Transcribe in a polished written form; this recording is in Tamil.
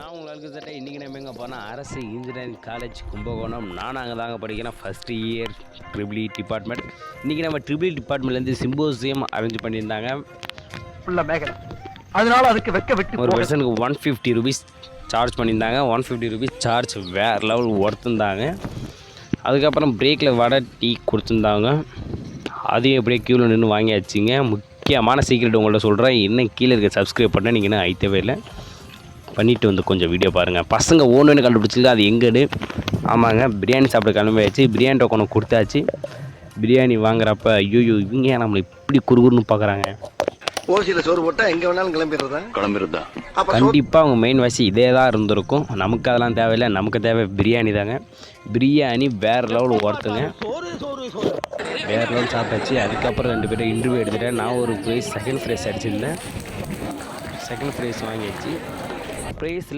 நான் உங்களுக்கு சட்டை இன்றைக்கி நம்ம எங்கே போனால் அரசு இன்ஜினியரிங் காலேஜ் கும்பகோணம். நான் அங்கே தாங்க படிக்கிறேன், first year triple E department. இன்றைக்கி நம்ம ட்ரிபிள் இ டிபார்ட்மெண்ட்லேருந்து சிம்போசியம் அரேஞ்ச் பண்ணியிருந்தாங்க. அதனால அதுக்கு வெக்க விட்டு ஒரு பர்சனுக்கு 150 ரூபீஸ் சார்ஜ் பண்ணியிருந்தாங்க. 150 ரூபீஸ் சார்ஜ் வேறு லெவல் ஒர்த்துருந்தாங்க. அதுக்கப்புறம் பிரேக்கில் வடை டீ கொடுத்துருந்தாங்க. அதையும் எப்படியே க்யூவில் நின்று வாங்கியாச்சுங்க. முக்கியமான சீக்ரெட் உங்கள்கிட்ட சொல்கிறேன், இன்னும் கீழே இருக்க சப்ஸ்கிரைப் பண்ண நீங்கள் இன்னும் ஐத்தவே இல்லை, பண்ணிவிட்டு வந்து கொஞ்சம் வீடியோ பாருங்கள். பசங்க ஒன்று கண்டுபிடிச்சிருக்கு அது எங்கேன்னு. ஆமாங்க, பிரியாணி சாப்பிட கிளம்பியாச்சு. பிரியாணி டோக்கனை கொடுத்தாச்சு. பிரியாணி வாங்குறப்ப ஐயோ இவங்க நம்மளை இப்படி குறுகுறுன்னு பார்க்குறாங்க. ஓசியில் சோறு போட்டால் எங்கே வேணாலும் கிளம்பிடுறதா. கண்டிப்பாக அவங்க மெயின் வாசி இதே தான் இருந்திருக்கும். நமக்கு அதெல்லாம் தேவையில்லை, நமக்கு தேவை பிரியாணி தாங்க. பிரியாணி வேறு லெவல் ஒர்த்துங்க, வேறு லெவல் சாப்பிட்டாச்சு. அதுக்கப்புறம் 2 பேரும் இன்டர்வியூ எடுத்துகிட்டேன். நான் ஒரு ப்ரைஸ் செகண்ட் ப்ரைஸ் அடிச்சிருந்தேன். செகண்ட் ப்ரைஸ் வாங்கியாச்சு. ப்ரைஸ்